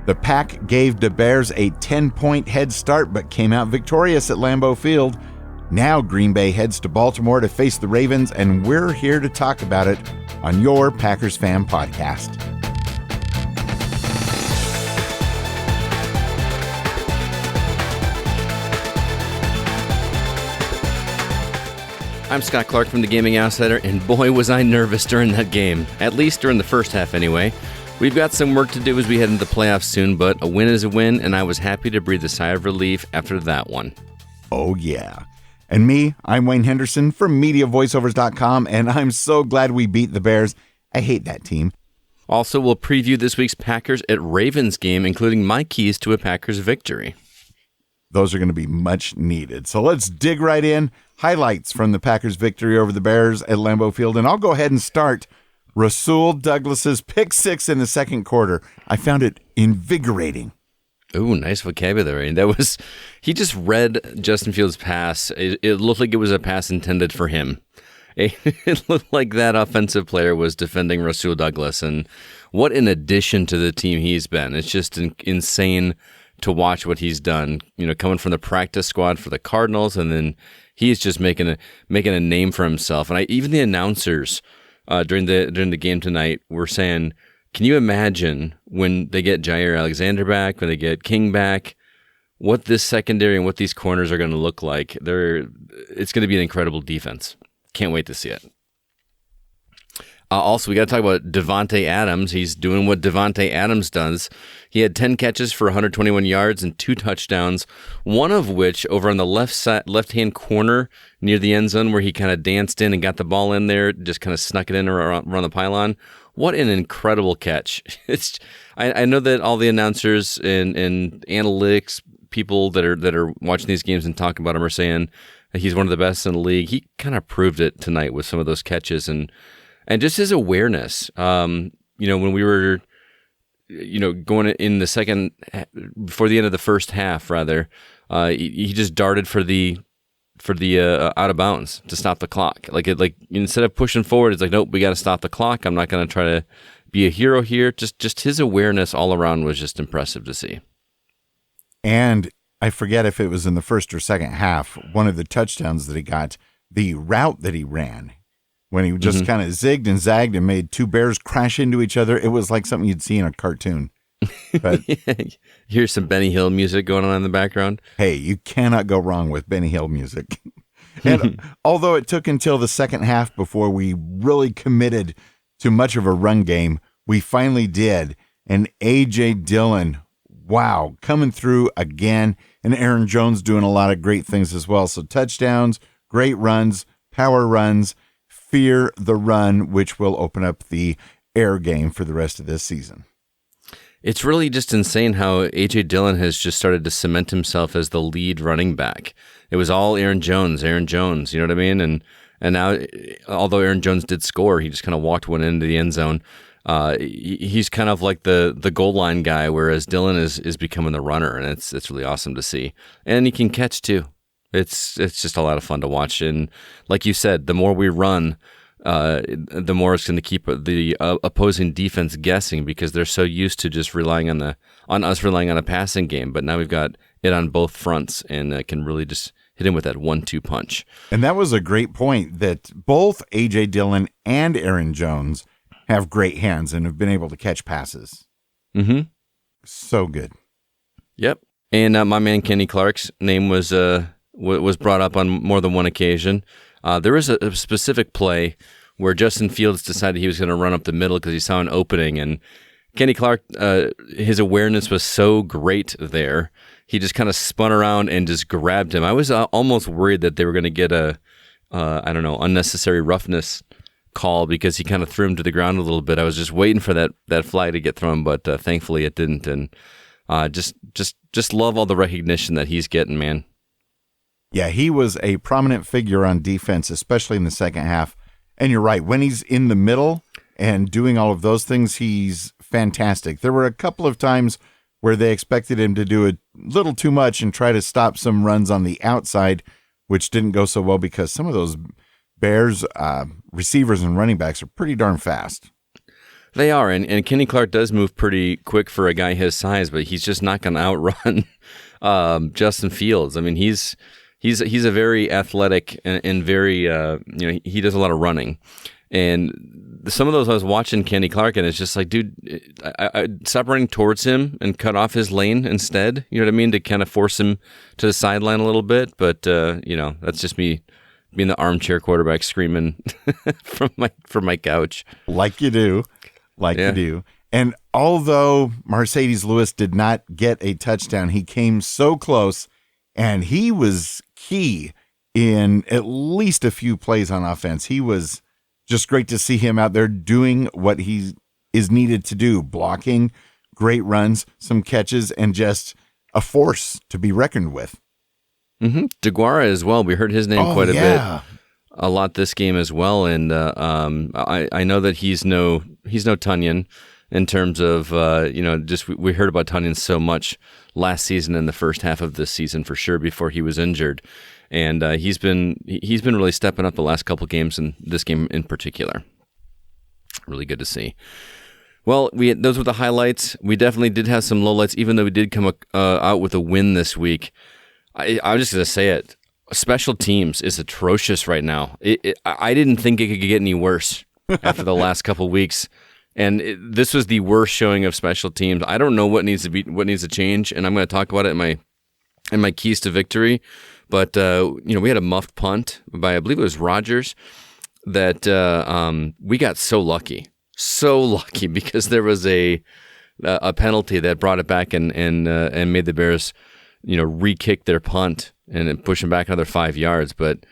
The Pack gave the Bears a 10-point head start but came out victorious at Lambeau Field. Now Green Bay heads to Baltimore to face the Ravens, and we're here to talk about it on your Packers Fan Podcast. I'm Scott Clark from the Gaming Outsider, and boy was I nervous during that game, at least during the first half anyway. We've got some work to do as we head into the playoffs soon, but a win is a win, and I was happy to breathe a sigh of relief after that one. Oh yeah. And me, I'm Wayne Henderson from MediaVoiceovers.com, and I'm so glad we beat the Bears. I hate that team. Also, we'll preview this week's Packers at Ravens game, including my keys to a Packers victory. Those are going to be much needed. So let's dig right in. Highlights from the Packers' victory over the Bears at Lambeau Field. And I'll go ahead and start. Rasul Douglas's pick six in the second quarter. I found it invigorating. Ooh, nice vocabulary. He just read Justin Fields' pass. It looked like it was a pass intended for him. It looked like that offensive player was defending Rasul Douglas. And what an addition to the team he's been. It's just insane to watch what he's done, coming from the practice squad for the Cardinals, and then he's just making a name for himself. And even the announcers during the game tonight were saying, can you imagine when they get Jair Alexander back, when they get King back, what this secondary and what these corners are going to look like? It's going to be an incredible defense. Can't wait to see it. Also, we got to talk about Devante Adams. He's doing what Devante Adams does. He had 10 catches for 121 yards and 2 touchdowns, one of which over on the left-hand corner near the end zone where he kind of danced in and got the ball in there, just kind of snuck it in around the pylon. What an incredible catch. I know that all the announcers and analytics people that are watching these games and talking about him are saying that he's one of the best in the league. He kind of proved it tonight with some of those catches and just his awareness, when we were, going in the second, before the end of the first half, rather, he just darted for the out of bounds to stop the clock. Like instead of pushing forward, it's like, nope, we got to stop the clock. I'm not going to try to be a hero here. Just his awareness all around was just impressive to see. And I forget if it was in the first or second half, one of the touchdowns that he got, the route that he ran, when he just kind of zigged and zagged and made two bears crash into each other. It was like something you'd see in a cartoon. But here's some Benny Hill music going on in the background. Hey, you cannot go wrong with Benny Hill music. And although it took until the second half before we really committed to much of a run game, we finally did. And A.J. Dillon, wow, coming through again. And Aaron Jones doing a lot of great things as well. So touchdowns, great runs, power runs. Fear the run, which will open up the air game for the rest of this season. It's really just insane how A.J. Dillon has just started to cement himself as the lead running back. It was all Aaron Jones, you know what I mean? And now, although Aaron Jones did score, he just kind of walked one into the end zone. He's kind of like the goal line guy, whereas Dillon is becoming the runner, and it's really awesome to see. And he can catch too. It's just a lot of fun to watch, and like you said, the more we run, the more it's going to keep the opposing defense guessing because they're so used to just relying on us relying on a passing game. But now we've got it on both fronts, and can really just hit him with that 1-2 punch. And that was a great point that both A.J. Dillon and Aaron Jones have great hands and have been able to catch passes. Mm-hmm. So good. Yep. And my man Kenny Clark's name was brought up on more than one occasion. There was a specific play where Justin Fields decided he was going to run up the middle because he saw an opening, and Kenny Clark, his awareness was so great there, he just kind of spun around and just grabbed him. I was almost worried that they were going to get a unnecessary roughness call because he kind of threw him to the ground a little bit. I was just waiting for that flag to get thrown, but thankfully it didn't. And just love all the recognition that he's getting, man. Yeah, he was a prominent figure on defense, especially in the second half. And you're right, when he's in the middle and doing all of those things, he's fantastic. There were a couple of times where they expected him to do a little too much and try to stop some runs on the outside, which didn't go so well because some of those Bears receivers and running backs are pretty darn fast. They are, and Kenny Clark does move pretty quick for a guy his size, but he's just not going to outrun Justin Fields. I mean, he's a very athletic and very he does a lot of running, and some of those I was watching Kenny Clark, and it's just like, dude, I stop running towards him and cut off his lane instead. You know what I mean, to kind of force him to the sideline a little bit. But that's just me being the armchair quarterback screaming from my couch, like you do. You do. And although Mercedes Lewis did not get a touchdown, he came so close, and he was key in at least a few plays on offense. He was just great to see him out there doing what he is needed to do, blocking, great runs, some catches, and just a force to be reckoned with. Mm-hmm. DeGuara as well. We heard his name quite a bit. A lot this game as well, and I know that he's no Tunyon in terms of just we heard about Tunyon so much last season and the first half of this season for sure before he was injured, and he's been really stepping up the last couple games, and this game in particular, really good to see. Well, those were the highlights. We definitely did have some lowlights, even though we did come out with a win this week. I'm just gonna say it. Special teams is atrocious right now. I didn't think it could get any worse after the last couple weeks, and this was the worst showing of special teams. I don't know what needs to change, and I'm going to talk about it in my keys to victory. But we had a muffed punt by, I believe it was Rodgers, that we got so lucky because there was a penalty that brought it back and made the Bears re-kick their punt and push them back another 5 yards. But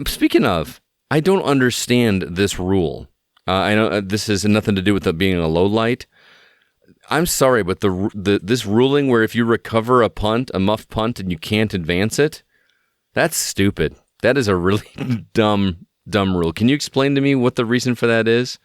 speaking of, I don't understand this rule. I know this has nothing to do with it being a low light. I'm sorry, but this ruling where if you recover a muffed punt, and you can't advance it, that's stupid. That is a really dumb rule. Can you explain to me what the reason for that is?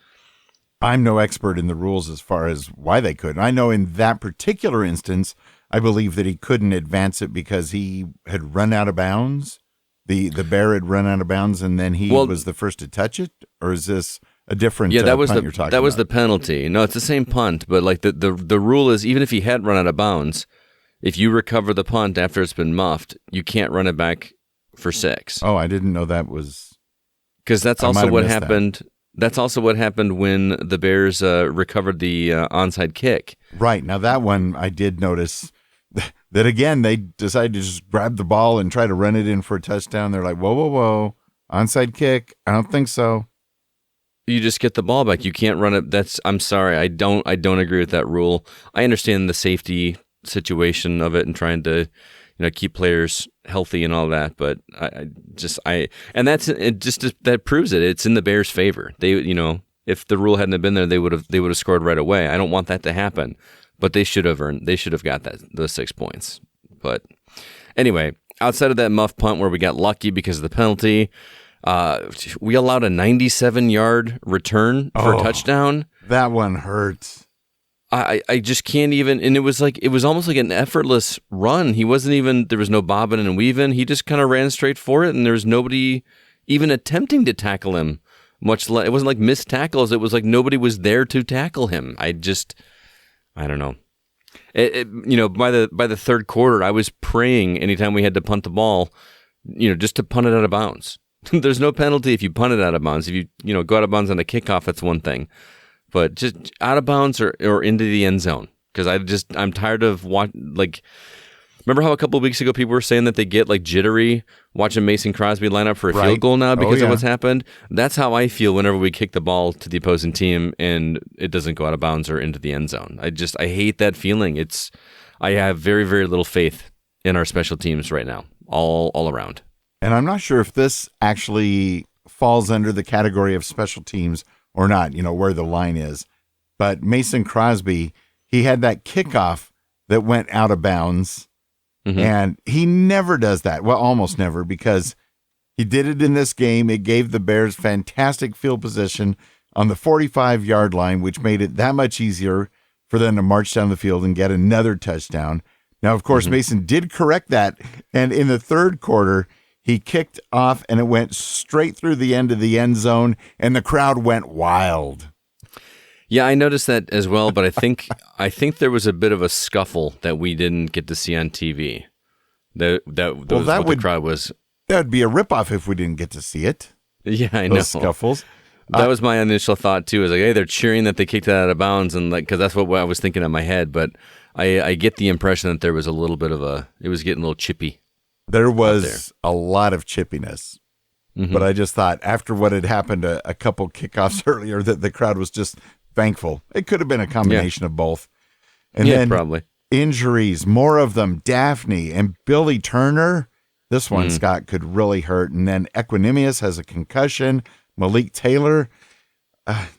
I'm no expert in the rules as far as why they couldn't. I know in that particular instance, I believe that he couldn't advance it because he had run out of bounds. The bear had run out of bounds, and then he was the first to touch it? Or is this a different punt you're talking about? That was the penalty. No, it's the same punt, but like the rule is, even if he had run out of bounds, if you recover the punt after it's been muffed, you can't run it back for 6. Oh, I didn't know that was... Because that's also what happened... That's also what happened when the Bears recovered the onside kick. Right. Now, that one, I did notice that, again, they decided to just grab the ball and try to run it in for a touchdown. They're like, whoa. Onside kick? I don't think so. You just get the ball back. You can't run it. I'm sorry. I don't agree with that rule. I understand the safety situation of it and trying to keep players healthy and all that, but that proves it. It's in the Bears' favor. They, if the rule hadn't been there, they would have scored right away. I don't want that to happen, but they should have got those 6 points. But anyway, outside of that muff punt where we got lucky because of the penalty, we allowed a 97-yard return for a touchdown. That one hurts. I just can't even, and it was almost like an effortless run. There was no bobbing and weaving. He just kind of ran straight for it, and there was nobody even attempting to tackle him. Much less, it wasn't like missed tackles. It was like nobody was there to tackle him. I don't know. By the third quarter, I was praying anytime we had to punt the ball, just to punt it out of bounds. There's no penalty if you punt it out of bounds. If you go out of bounds on a kickoff, that's one thing. But just out of bounds or into the end zone, because I'm tired of remember how a couple of weeks ago people were saying that they get jittery watching Mason Crosby line up for a field goal now because of what's happened? That's how I feel whenever we kick the ball to the opposing team and it doesn't go out of bounds or into the end zone. I hate that feeling. I have very, very little faith in our special teams right now, all around. And I'm not sure if this actually falls under the category of special teams or not, where the line is. But Mason Crosby, he had that kickoff that went out of bounds, and he never does that. Well, almost never, because he did it in this game. It gave the Bears fantastic field position on the 45-yard line, which made it that much easier for them to march down the field and get another touchdown. Now, of course, Mason did correct that, and in the third quarter, he kicked off, and it went straight through the end of the end zone, and the crowd went wild. Yeah, I noticed that as well, but I think there was a bit of a scuffle that we didn't get to see on TV. That was what the crowd was. That would be a ripoff if we didn't get to see it. Yeah, I know. Those scuffles. That was my initial thought too. Is like, hey, they're cheering that they kicked it out of bounds, and like, because that's what I was thinking in my head. But I get the impression that there was a little bit of it was getting a little chippy. There was a lot of chippiness. Mm-hmm. But I just thought after what had happened a couple kickoffs earlier that the crowd was just thankful. It could have been a combination of both. And then probably injuries, more of them. Daphne and Billy Turner. This one, Scott, could really hurt. And then Equanimous has a concussion. Malik Taylor. I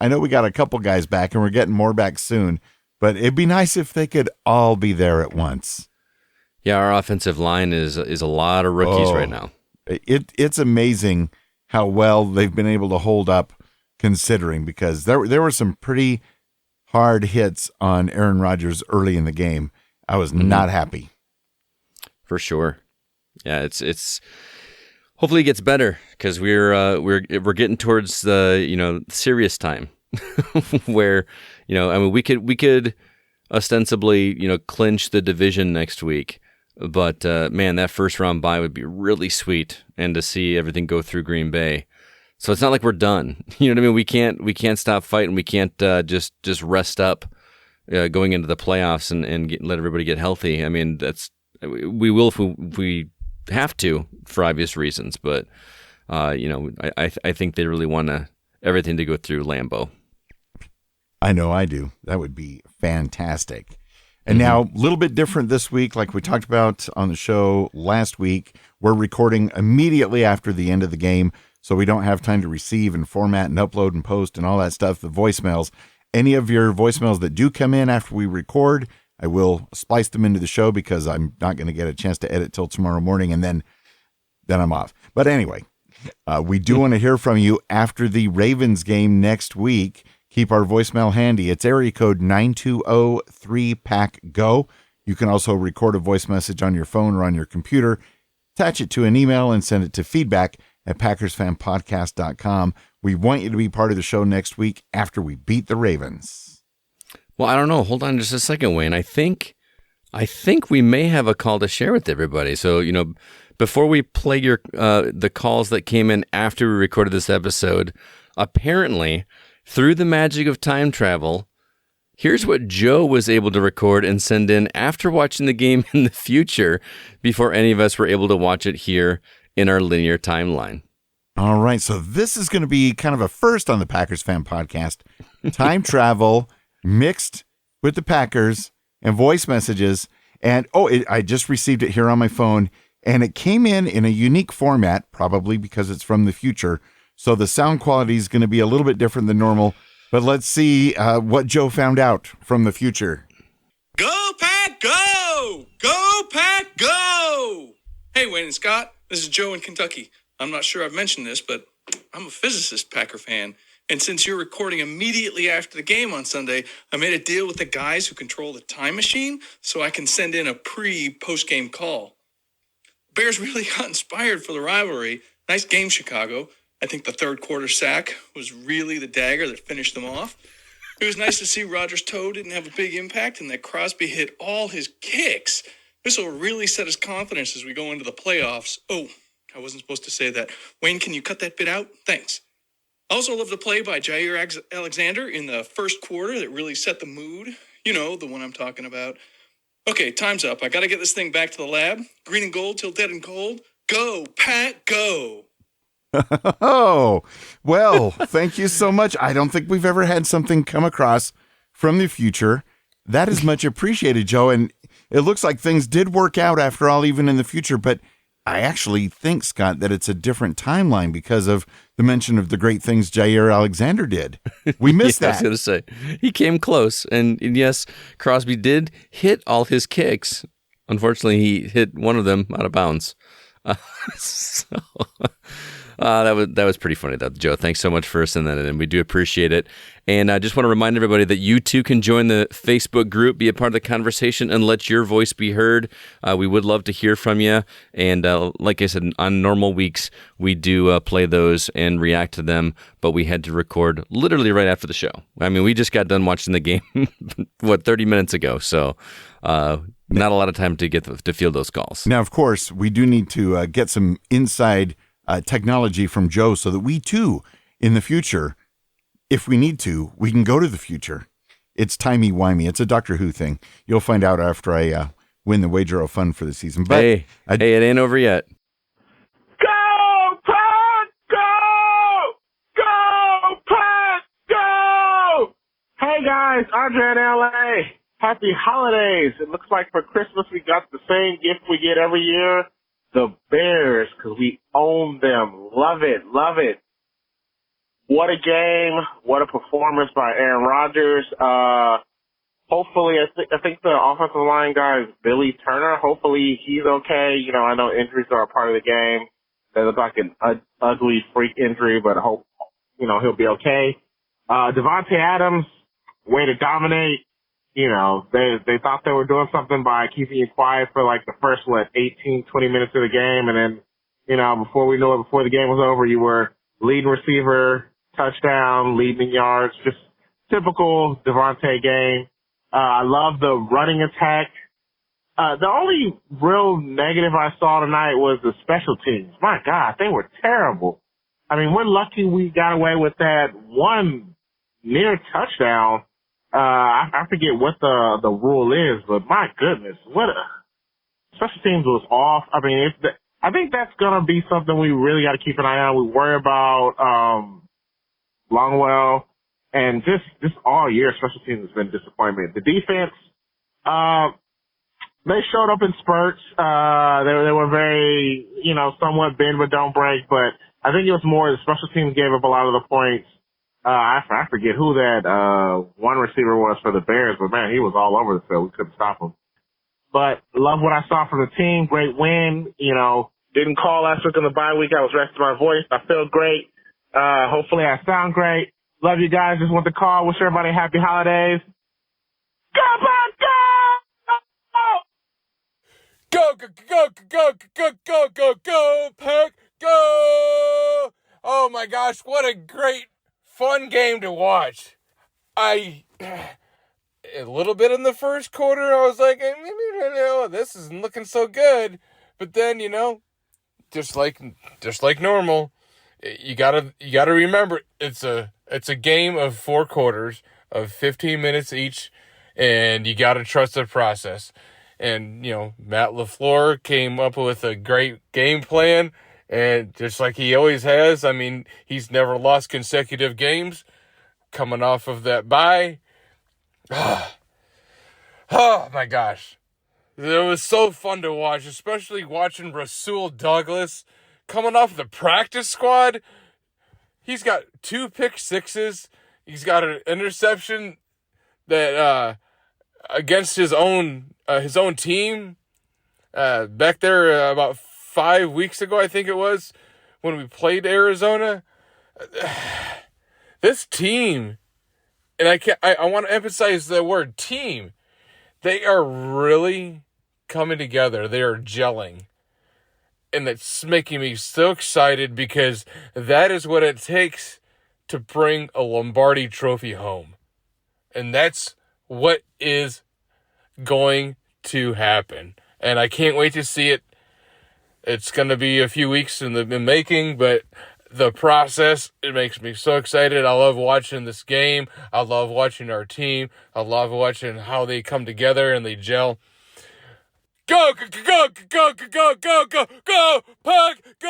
know we got a couple guys back and we're getting more back soon, but it'd be nice if they could all be there at once. Yeah, our offensive line is a lot of rookies right now. It's amazing how well they've been able to hold up, considering, because there were some pretty hard hits on Aaron Rodgers early in the game. I was not happy. For sure. Yeah, it's hopefully it gets better, because we're getting towards the serious time where I mean we could ostensibly clinch the division next week. But, man, that first round bye would be really sweet, and to see everything go through Green Bay. So it's not like we're done. You know what I mean? We can't stop fighting. We can't just rest up going into the playoffs and let everybody get healthy. I mean, we will if we have to for obvious reasons. But, I think they really want everything to go through Lambeau. I know I do. That would be fantastic. And now, a little bit different this week, like we talked about on the show last week. We're recording immediately after the end of the game, so we don't have time to receive and format and upload and post and all that stuff, the voicemails. Any of your voicemails that do come in after we record, I will splice them into the show, because I'm not going to get a chance to edit till tomorrow morning, and then I'm off. But anyway, we do want to hear from you after the Ravens game next week. Keep our voicemail handy. It's area code 920-3PACK-GO. You can also record a voice message on your phone or on your computer, attach it to an email, and send it to feedback@PackersFanPodcast.com. We want you to be part of the show next week after we beat the Ravens. Well, I don't know. Hold on just a second, Wayne. I think we may have a call to share with everybody. So, before we play the calls that came in after we recorded this episode, apparently, through the magic of time travel, here's what Joe was able to record and send in after watching the game in the future, before any of us were able to watch it here in our linear timeline. All right, so this is going to be kind of a first on the Packers Fan Podcast. Time travel mixed with the Packers and voice messages. And, I just received it here on my phone, and it came in a unique format, probably because it's from the future. So the sound quality is going to be a little bit different than normal, but let's see what Joe found out from the future. Go Pack Go! Go Pack Go! Hey, Wayne and Scott, this is Joe in Kentucky. I'm not sure I've mentioned this, but I'm a physicist Packer fan. And since you're recording immediately after the game on Sunday, I made a deal with the guys who control the time machine so I can send in a post-game call. Bears really got inspired for the rivalry. Nice game, Chicago. I think the third quarter sack was really the dagger that finished them off. It was nice to see Rodgers' toe didn't have a big impact and that Crosby hit all his kicks. This will really set his confidence as we go into the playoffs. Oh, I wasn't supposed to say that. Wayne, can you cut that bit out? Thanks. I also love the play by Jair Alexander in the first quarter that really set the mood. You know, the one I'm talking about. Okay, time's up. I got to get this thing back to the lab. Green and gold till dead and cold. Go, Pat, go. Oh, well, thank you so much. I don't think we've ever had something come across from the future. That is much appreciated, Joe. And it looks like things did work out after all, even in the future. But I actually think, Scott, that it's a different timeline because of the mention of the great things Jair Alexander did. We missed that. I was going to say, he came close. And yes, Crosby did hit all his kicks. Unfortunately, he hit one of them out of bounds. That was pretty funny, though, Joe. Thanks so much for sending that in, and we do appreciate it. And I just want to remind everybody that you too can join the Facebook group, be a part of the conversation, and let your voice be heard. We would love to hear from you. And like I said, on normal weeks, we do play those and react to them, but we had to record literally right after the show. I mean, we just got done watching the game, 30 minutes ago. So not a lot of time to get to field those calls. Now, of course, we do need to get some inside technology from Joe so that we too, in the future, if we need to, we can go to the future. It's timey-wimey. It's a Doctor Who thing. You'll find out after I win the Wager of Fun for the season. But hey, it ain't over yet. Go, Pack, go! Go, Pack, go! Hey, guys, Andre in L.A. Happy holidays. It looks like for Christmas we got the same gift we get every year, the Bears, because we own them. Love it, love it. What a game. What a performance by Aaron Rodgers. Hopefully, I think the offensive line guy is Billy Turner. Hopefully he's okay. You know, I know injuries are a part of the game. They look like an ugly freak injury, but I hope, you know, he'll be okay. Devante Adams, way to dominate. You know, they thought they were doing something by keeping you quiet for like the first, 18, 20 minutes of the game. And then, you know, before we knew it, before the game was over, you were leading receiver, touchdown, leading in yards, just typical Devontae game. I love the running attack. The only real negative I saw tonight was the special teams. My God, they were terrible. I mean, we're lucky we got away with that one near touchdown. I forget what the rule is, but my goodness, special teams was off. I mean, I think that's gonna be something we really got to keep an eye on. We worry about Longwell, and just all year, special teams has been disappointment. The defense, they showed up in spurts. They were very, you know, somewhat bend but don't break. But I think it was more the special teams gave up a lot of the points. I forget who that one receiver was for the Bears, but man, he was all over the field. We couldn't stop him. But love what I saw from the team. Great win. You know, didn't call last week on the bye week. I was resting my voice. I feel great. Hopefully I sound great. Love you guys. Just want to call. Wish everybody happy holidays. Go, Pack, go! Go, go, go, go, go, go, go, Pack, go! Oh my gosh, what a great, fun game to watch. A little bit in the first quarter, I was like, this isn't looking so good. But then, you know, just like normal, you gotta remember it's a game of 4 quarters of 15 minutes each, and you gotta trust the process. And, you know, Matt LaFleur came up with a great game plan, and just like he always has, I mean, he's never lost consecutive games coming off of that bye. Oh my gosh. It was so fun to watch, especially watching Rasul Douglas coming off the practice squad. He's got 2 pick sixes. He's got an interception that against his own team back there about 5 weeks ago, I think it was, when we played Arizona. This team, and I want to emphasize the word team, they are really coming together. They are gelling. And it's making me so excited because that is what it takes to bring a Lombardi trophy home. And that's what is going to happen. And I can't wait to see it. It's going to be a few weeks in the making, but the process, it makes me so excited. I love watching this game. I love watching our team. I love watching how they come together and they gel. Go, go, go, go, go, go, go, go, go, Pack, go!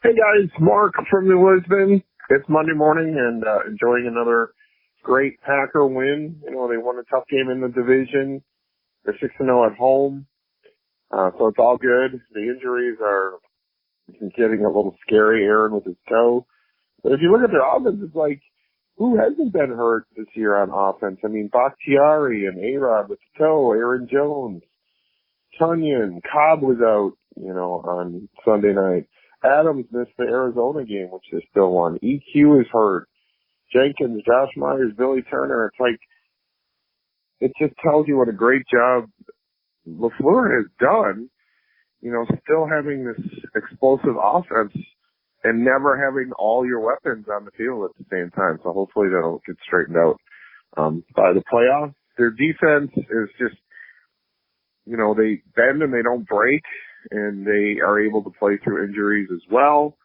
Hey guys, Mark from New Lisbon. It's Monday morning and enjoying another great Packer win. You know, they won a tough game in the division. They're 6-0 at home. So it's all good. The injuries are getting a little scary, Aaron with his toe. But if you look at their offense, it's like who hasn't been hurt this year on offense? I mean, Bakhtiari and A-Rod with the toe, Aaron Jones, Tunyon, Cobb was out, on Sunday night. Adams missed the Arizona game, which they still won. EQ is hurt. Jenkins, Josh Myers, Billy Turner. It's like, it just tells you what a great job LaFleur has done, still having this explosive offense and never having all your weapons on the field at the same time. So hopefully that'll get straightened out by the playoffs. Their defense is just, they bend and they don't break, and they are able to play through injuries as well.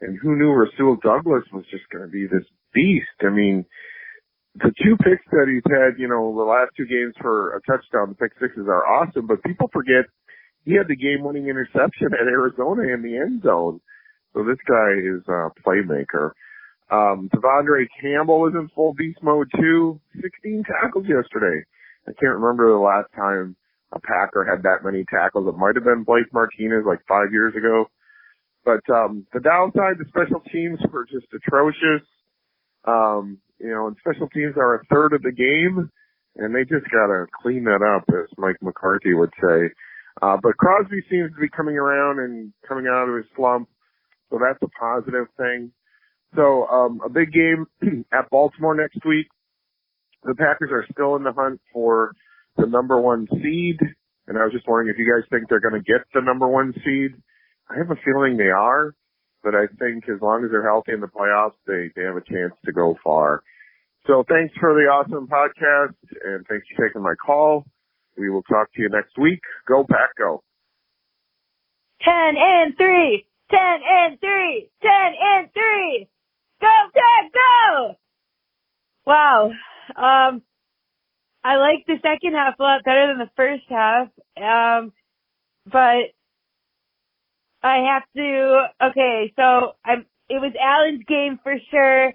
And who knew Rasul Douglas was just going to be this beast? I mean, the 2 picks that he's had, the last 2 games for a touchdown, the pick sixes are awesome, but people forget he had the game-winning interception at Arizona in the end zone. So this guy is a playmaker. Devondre Campbell is in full beast mode too. 16 tackles yesterday. I can't remember the last time a Packer had that many tackles. It might have been Blake Martinez like 5 years ago. But the downside, the special teams were just atrocious. And special teams are a third of the game, and they just got to clean that up, as Mike McCarthy would say. But Crosby seems to be coming around and coming out of his slump, so that's a positive thing. So a big game at Baltimore next week. The Packers are still in the hunt for the number 1 seed, and I was just wondering if you guys think they're going to get the number 1 seed. I have a feeling they are, but I think as long as they're healthy in the playoffs, they have a chance to go far. So thanks for the awesome podcast, and thanks for taking my call. We will talk to you next week. Go Pack, go. 10-3, 10-3, 10-3. Go Pack, go! Wow. I like the second half a lot better than the first half. But I have to, okay, so it was Allen's game for sure.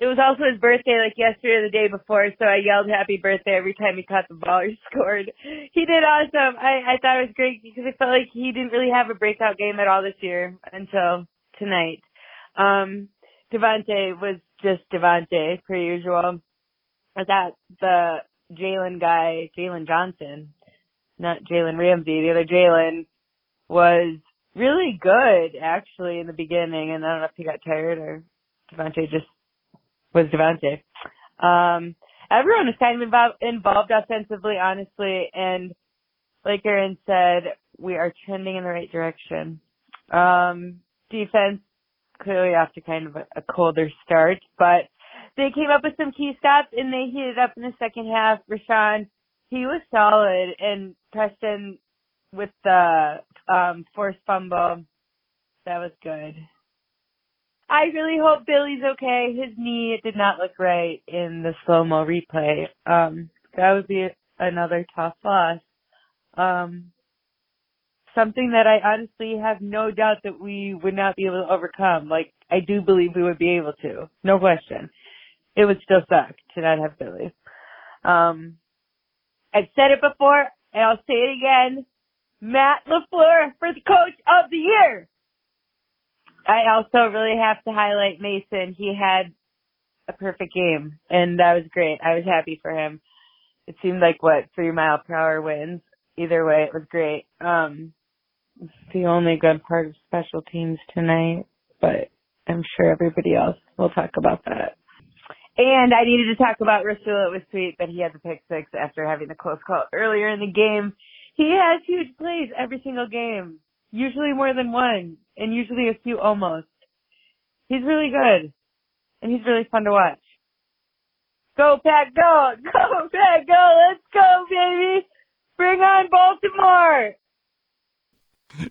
It was also his birthday like yesterday or the day before, so I yelled happy birthday every time he caught the ball or scored. He did awesome. I thought it was great because I felt like he didn't really have a breakout game at all this year until tonight. Devante was just Devante, per usual. I thought the Jalen guy, Jalen Johnson, not Jalen Ramsey, the other Jalen, was really good, actually, in the beginning, and I don't know if he got tired or Devante just was Devante. Everyone was kind of involved offensively, honestly, and like Aaron said, we are trending in the right direction. Defense, clearly off to kind of a colder start, but they came up with some key stops, and they heated up in the second half. Rashawn, he was solid, and Preston with the forced fumble, that was good. I really hope Billy's okay. His knee, it did not look right in the slow-mo replay. That would be another tough loss. Something that I honestly have no doubt that we would not be able to overcome. Like, I do believe we would be able to. No question. It would still suck to not have Billy. I've said it before, and I'll say it again. Matt LaFleur for the coach of the year. I also really have to highlight Mason. He had a perfect game, and that was great. I was happy for him. It seemed like, 3-mile-per-hour winds. Either way, it was great. It's the only good part of special teams tonight, but I'm sure everybody else will talk about that. And I needed to talk about Rasul. It was sweet that he had the pick six after having the close call earlier in the game. He has huge plays every single game, usually more than one, and usually a few almost. He's really good, and he's really fun to watch. Go, Pack, go! Go, Pack, go! Let's go, baby! Bring on Baltimore!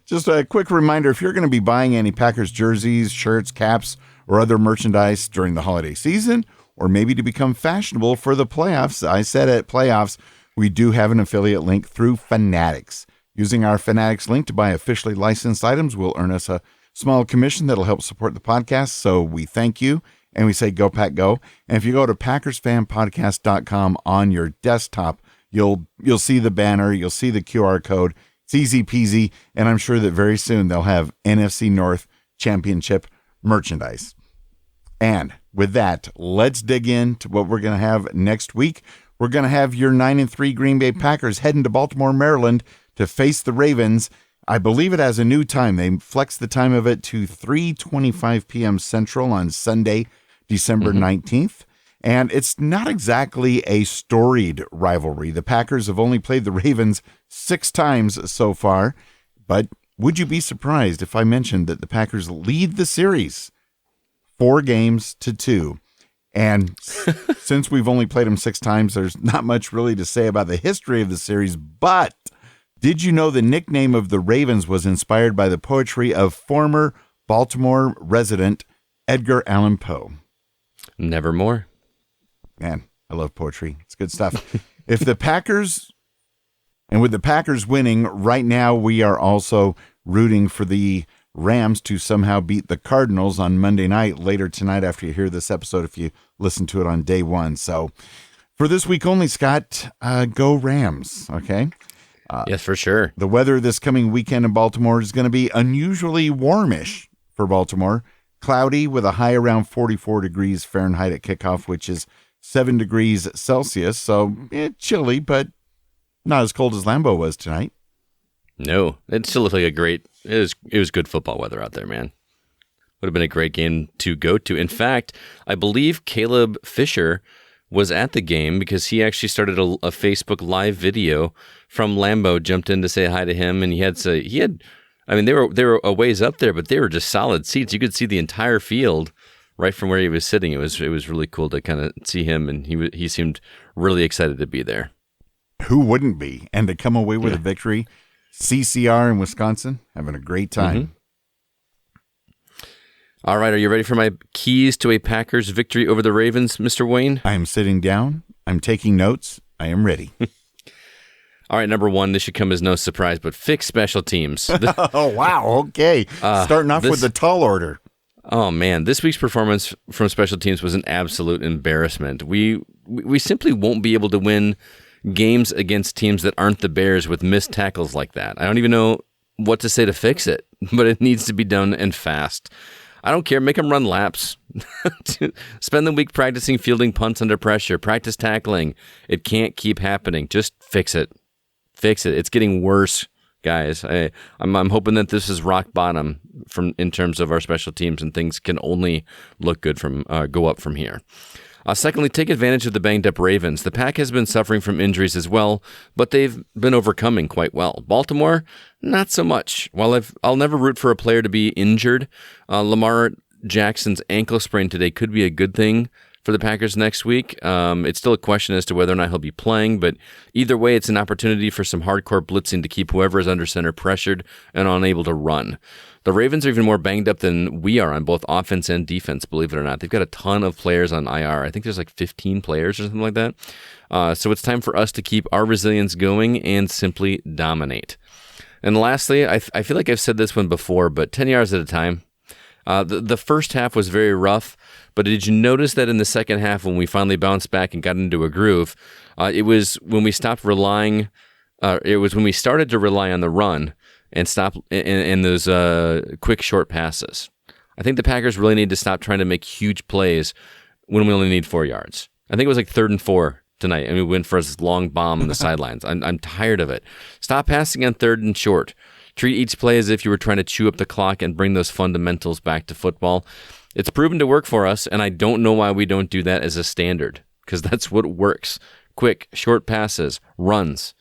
Just a quick reminder, if you're going to be buying any Packers jerseys, shirts, caps, or other merchandise during the holiday season, or maybe to become fashionable for the playoffs, I said at playoffs, we do have an affiliate link through Fanatics. Using our Fanatics link to buy officially licensed items will earn us a small commission that'll help support the podcast, so we thank you, and we say go, Pack, go. And if you go to PackersFanPodcast.com on your desktop, you'll see the banner, you'll see the QR code. It's easy peasy, and I'm sure that very soon they'll have NFC North Championship merchandise. And with that, let's dig into what we're going to have next week. We're going to have your 9-3 Green Bay Packers heading to Baltimore, Maryland to face the Ravens. I believe it has a new time. They flexed the time of it to 3:25 p.m. Central on Sunday, December 19th. And it's not exactly a storied rivalry. The Packers have only played the Ravens 6 times so far. But would you be surprised if I mentioned that the Packers lead the series 4-2? And since we've only played them 6 times, there's not much really to say about the history of the series. But did you know the nickname of the Ravens was inspired by the poetry of former Baltimore resident Edgar Allan Poe? Nevermore. Man, I love poetry. It's good stuff. With the Packers winning, right now we are also rooting for the Rams to somehow beat the Cardinals on Monday night later tonight after you hear this episode, if you listen to it on day 1. So for this week only, Scott, go Rams, okay? Yes, for sure. The weather this coming weekend in Baltimore is going to be unusually warmish for Baltimore. Cloudy with a high around 44 degrees Fahrenheit at kickoff, which is 7 degrees Celsius. So chilly, but not as cold as Lambeau was tonight. No, it still looked like it was good football weather out there, man. Would have been a great game to go to. In fact, I believe Caleb Fisher was at the game because he actually started a Facebook live video from Lambeau, jumped in to say hi to him, and they were a ways up there, but they were just solid seats. You could see the entire field right from where he was sitting. It was really cool to kind of see him, and he seemed really excited to be there. Who wouldn't be? And to come away with a victory. CCR in Wisconsin, having a great time. All right, are you ready for my keys to a Packers victory over the Ravens, Mr. Wayne? I am sitting down. I'm taking notes. I am ready. All right, number 1, this should come as no surprise, but fix special teams. Oh, wow. Okay. Starting off with the tall order. Oh, man. This week's performance from special teams was an absolute embarrassment. We simply won't be able to win games against teams that aren't the Bears with missed tackles like that. I don't even know what to say to fix it, but it needs to be done and fast. I don't care. Make them run laps. Spend the week practicing fielding punts under pressure. Practice tackling. It can't keep happening. Just fix it. Fix it. It's getting worse, guys. I'm hoping that this is rock bottom in terms of our special teams, and things can only look good go up from here. Secondly, take advantage of the banged-up Ravens. The Pack has been suffering from injuries as well, but they've been overcoming quite well. Baltimore, not so much. While I'll never root for a player to be injured, Lamar Jackson's ankle sprain today could be a good thing for the Packers next week. It's still a question as to whether or not he'll be playing, but either way, it's an opportunity for some hardcore blitzing to keep whoever is under center pressured and unable to run. The Ravens are even more banged up than we are on both offense and defense, believe it or not. They've got a ton of players on IR. I think there's like 15 players or something like that. So it's time for us to keep our resilience going and simply dominate. And lastly, I feel like I've said this one before, but 10 yards at a time. The first half was very rough, but did you notice that in the second half when we finally bounced back and got into a groove, it was when we stopped relying, it was when we started to rely on the run and stop in those quick short passes. I think the Packers really need to stop trying to make huge plays when we only need 4 yards. I think it was like 3rd and 4 tonight, and we went for this long bomb on the sidelines. I'm tired of it. Stop passing on 3rd and short. Treat each play as if you were trying to chew up the clock and bring those fundamentals back to football. It's proven to work for us, and I don't know why we don't do that as a standard, because that's what works. Quick, short passes, runs.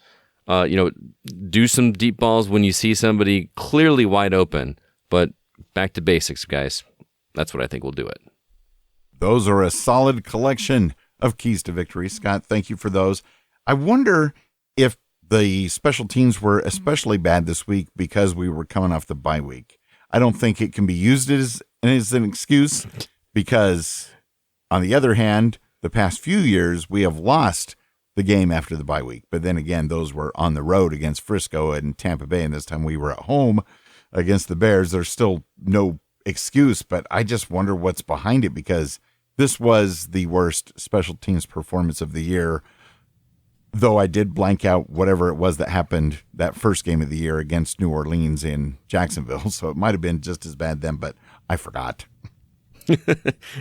Do some deep balls when you see somebody clearly wide open, but back to basics, guys. That's what I think will do it. Those are a solid collection of keys to victory. Scott, thank you for those. I wonder if the special teams were especially bad this week because we were coming off the bye week. I don't think it can be used as an excuse because, on the other hand, the past few years we have lost the game after the bye week. But then again, those were on the road against Frisco and Tampa Bay, and this time we were at home against the Bears. There's still no excuse, but I just wonder what's behind it, because this was the worst special teams performance of the year, though I did blank out whatever it was that happened that first game of the year against New Orleans in Jacksonville, so it might have been just as bad then, but I forgot. You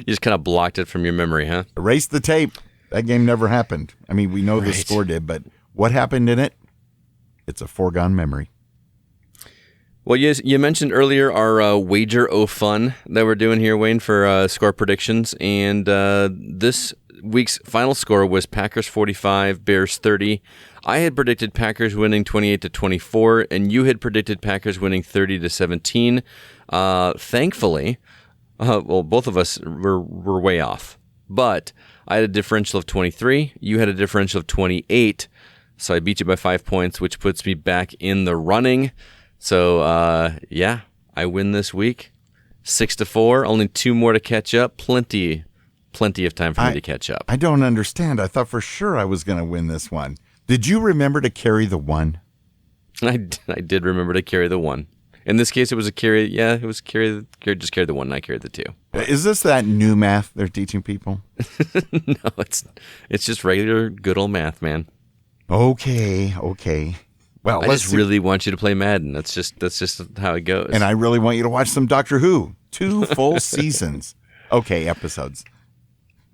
just kind of blocked it from your memory, huh? Erase the tape. That game never happened. I mean, we know the score did, but what happened in it? It's a foregone memory. Well, you mentioned earlier our Wager O Fun that we're doing here, Wayne, for score predictions. And this week's final score was Packers 45, Bears 30. I had predicted Packers winning 28-24, and you had predicted Packers winning 30-17. Thankfully, both of us were way off. But I had a differential of 23. You had a differential of 28. So I beat you by 5 points, which puts me back in the running. So, I win this week. 6-4. Only 2 more to catch up. Plenty of time for me to catch up. I don't understand. I thought for sure I was going to win this one. Did you remember to carry the 1? I did remember to carry the 1. In this case, it was a carry. Yeah, it was just carry the 1, and I carried the 2. Is this that new math they're teaching people? No, it's just regular good old math, man. Okay. Well, I just really want you to play Madden. That's just how it goes. And I really want you to watch some Doctor Who. 2 full seasons. Okay, episodes.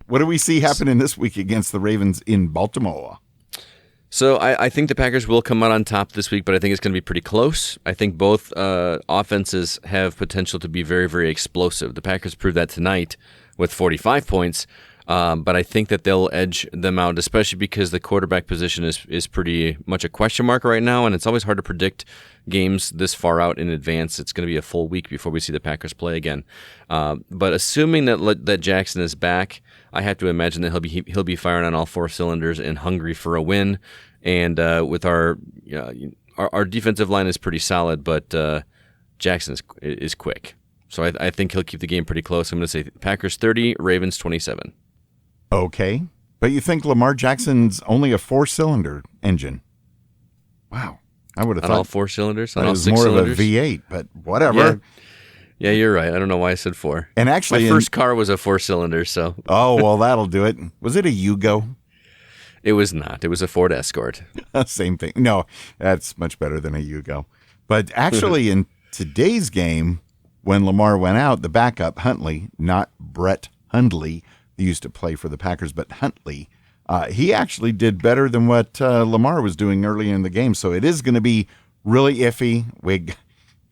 What do we see happening this week against the Ravens in Baltimore? So I think the Packers will come out on top this week, but I think it's going to be pretty close. I think both offenses have potential to be very, very explosive. The Packers proved that tonight with 45 points, but I think that they'll edge them out, especially because the quarterback position is pretty much a question mark right now, and it's always hard to predict games this far out in advance. It's going to be a full week before we see the Packers play again. But assuming that Jackson is back, I have to imagine that he'll be firing on all 4 cylinders and hungry for a win. And with our defensive line is pretty solid, but Jackson is quick. So I think he'll keep the game pretty close. I'm going to say Packers 30, Ravens 27. Okay, but you think Lamar Jackson's only a 4-cylinder engine? Wow, I would have thought all 4 cylinders. It was more cylinders. of a V8, but whatever. Yeah, you're right. I don't know why I said 4. And actually, my first car was a 4-cylinder. So well, that'll do it. Was it a Yugo? It was not. It was a Ford Escort. Same thing. No, that's much better than a Yugo. But actually, in today's game, when Lamar went out, the backup, Huntley, not Brett Hundley, who used to play for the Packers, but Huntley, he actually did better than what Lamar was doing early in the game. So it is going to be really iffy. We're going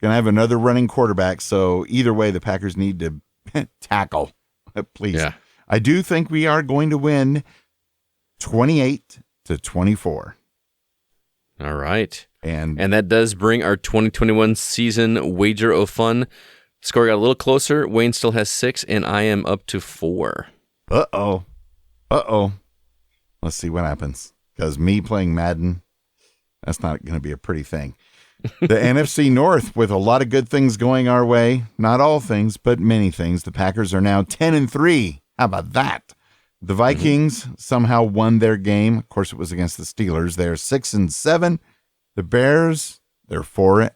to have another running quarterback. So either way, the Packers need to tackle, please. Yeah. I do think we are going to win 28-24. All right. And that does bring our 2021 season Wager O Fun score got a little closer. Wayne still has 6, and I am up to 4. Uh-oh. Let's see what happens. Because me playing Madden, that's not going to be a pretty thing. The NFC North, with a lot of good things going our way. Not all things, but many things. The Packers are now 10-3. How about that? The Vikings somehow won their game. Of course, it was against the Steelers. They're 6-7. The Bears, they're 4-9.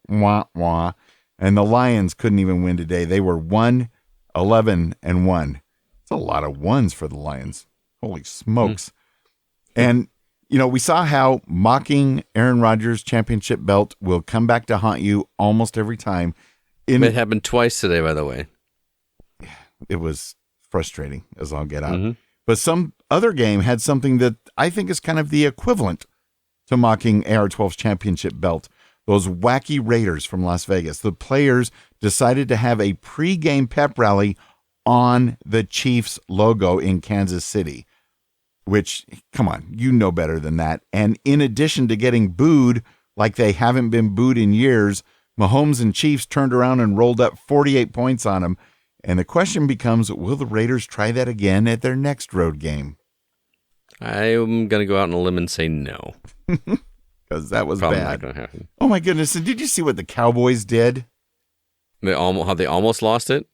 Wah, wah. And the Lions couldn't even win today. They were 1-11-1. It's a lot of ones for the Lions. Holy smokes. And, we saw how mocking Aaron Rodgers' championship belt will come back to haunt you almost every time. It happened twice today, by the way. It was frustrating as I'll get out. But some other game had something that I think is kind of the equivalent to mocking AR-12's championship belt. Those wacky Raiders from Las Vegas. The players decided to have a pregame pep rally on the Chiefs logo in Kansas City, which, come on, you know better than that. And in addition to getting booed like they haven't been booed in years, Mahomes and Chiefs turned around and rolled up 48 points on them. And the question becomes, will the Raiders try that again at their next road game? I'm going to go out on a limb and say no. Because that was Probably bad. not going to happen. Oh, my goodness. And did you see what the Cowboys did? How they almost lost it?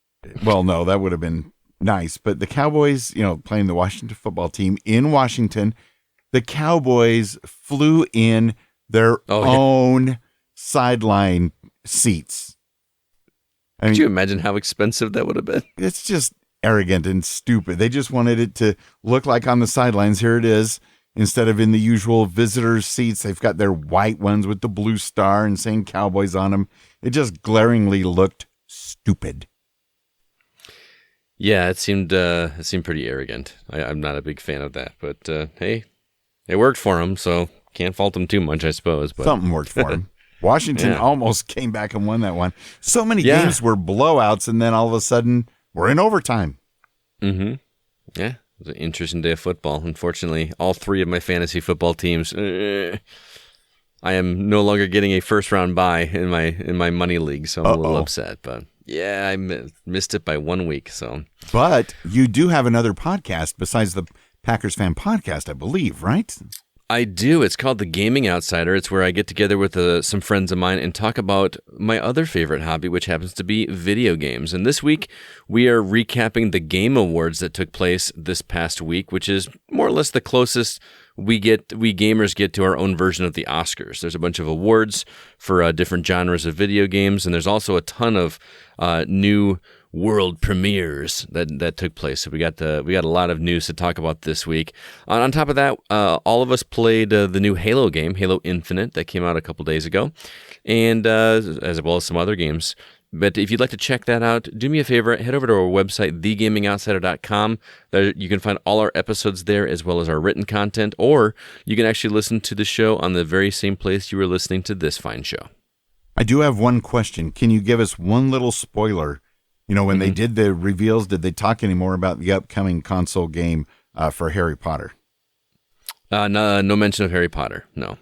Well, no, that would have been nice. But the Cowboys, playing the Washington football team in Washington, the Cowboys flew in their own sideline seats. Could you imagine how expensive that would have been? It's just arrogant and stupid. They just wanted it to look like on the sidelines. Here it is. Instead of in the usual visitors' seats, they've got their white ones with the blue star and saying Cowboys on them. It just glaringly looked stupid. Yeah, it seemed pretty arrogant. I'm not a big fan of that, but hey, it worked for him, so can't fault him too much, I suppose. But Something worked for him. Washington Yeah. almost came back and won that one. So many games were blowouts, and then all of a sudden, we're in overtime. Mm-hmm. Yeah, it was an interesting day of football. Unfortunately, all three of my fantasy football teams, I am no longer getting a first-round bye in my money league, so I'm a little upset. But yeah, I missed it by 1 week. So, but you do have another podcast besides the Packers Fan Podcast, I believe, right? I do. It's called The Gaming Outsider. It's where I get together with some friends of mine and talk about my other favorite hobby, which happens to be video games. And this week, we are recapping the Game Awards that took place this past week, which is more or less the closest we gamers get to our own version of the Oscars. There's a bunch of awards for different genres of video games, and there's also a ton of new world premieres that took place. So we got a lot of news to talk about this week. On top of that, all of us played the new Halo game, Halo Infinite, that came out a couple days ago, and as well as some other games. But if you'd like to check that out, do me a favor, head over to our website, thegamingoutsider.com. There you can find all our episodes there as well as our written content, or you can actually listen to the show on the very same place you were listening to this fine show. I do have one question. Can you give us one little spoiler? You know, when they did the reveals, did they talk any more about the upcoming console game for Harry Potter? No mention of Harry Potter, no.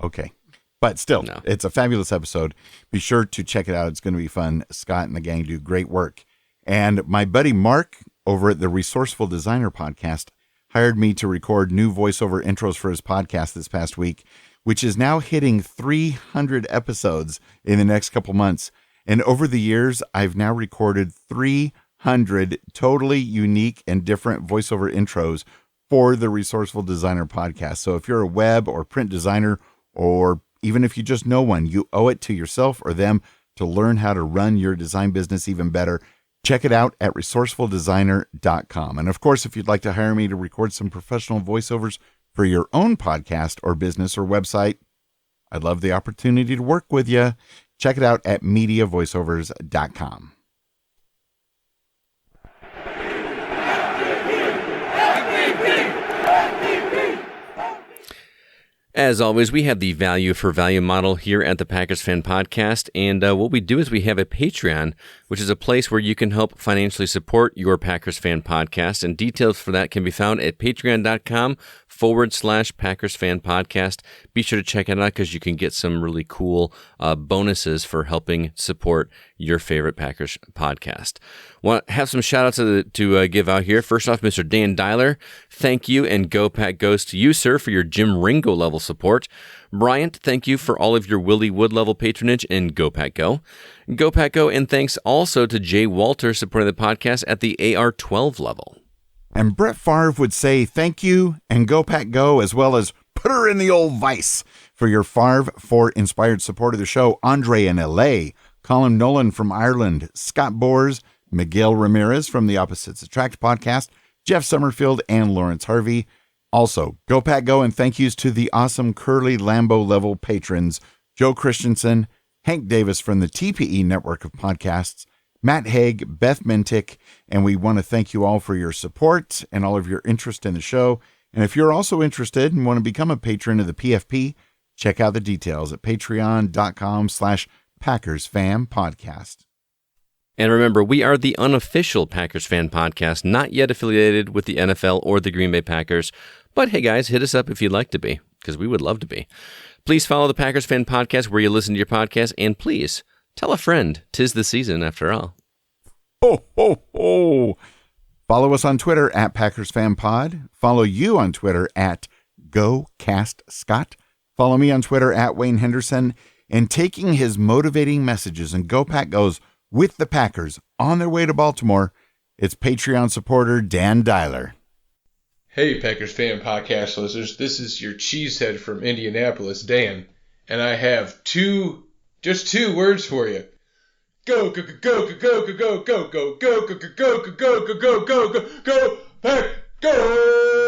Okay. But still, No. It's a fabulous episode. Be sure to check it out. It's going to be fun. Scott and the gang do great work. And my buddy Mark over at the Resourceful Designer Podcast hired me to record new voiceover intros for his podcast this past week, which is now hitting 300 episodes in the next couple months. And over the years, I've now recorded 300 totally unique and different voiceover intros for the Resourceful Designer Podcast. So if you're a web or print designer, or even if you just know one, you owe it to yourself or them to learn how to run your design business even better. Check it out at resourcefuldesigner.com. And of course, if you'd like to hire me to record some professional voiceovers for your own podcast or business or website, I'd love the opportunity to work with you. Check it out at mediavoiceovers.com. As always, we have the value for value model here at the Packers Fan Podcast, and what we do is we have a Patreon, which is a place where you can help financially support your Packers Fan Podcast, and details for that can be found at patreon.com/Packers Fan Podcast. Be sure to check it out because you can get some really cool bonuses for helping support your favorite Packers podcast. Want to have some shout outs to give out here. First off, Mr. Dan Dyler, thank you, and Go Pack goes to you, sir, for your Jim Ringo level support. Bryant, thank you for all of your Willie Wood level patronage, and Go Pack Go. Go Pack Go, and thanks also to Jay Walter supporting the podcast at the AR12 level. And Brett Favre would say thank you and Go Pack Go, as well as put her in the old vice for your Favre for inspired support of the show. Andre in LA, Colin Nolan from Ireland, Scott Bors, Miguel Ramirez from the Opposites Attract podcast, Jeff Summerfield, and Lawrence Harvey. Also, Go Pack Go, and thank yous to the awesome Curly Lambeau level patrons, Joe Christensen, Hank Davis from the TPE network of podcasts, Matt Haig, Beth Mintick, and we want to thank you all for your support and all of your interest in the show. And if you're also interested and want to become a patron of the PFP, check out the details at patreon.com/Packers Fan Podcast. And remember, we are the unofficial Packers Fan Podcast, not yet affiliated with the NFL or the Green Bay Packers. But hey guys, hit us up if you'd like to be, because we would love to be. Please follow the Packers Fan Podcast where you listen to your podcast, and please tell a friend. 'Tis the season after all. Ho, ho, ho. Follow us on Twitter at Packers Fan Pod. Follow you on Twitter at GoCastScott. Follow me on Twitter at Wayne Henderson. And taking his motivating messages and Go Pack Goes with the Packers on their way to Baltimore, it's Patreon supporter Dan Dyler. Hey, Packers Fan Podcast listeners, this is your cheesehead from Indianapolis, Dan, and I have just two words for you. Go, go, go, go, go, go, go, go, go, go, go, go, go, go, go, go, go, go, go, Pack, go!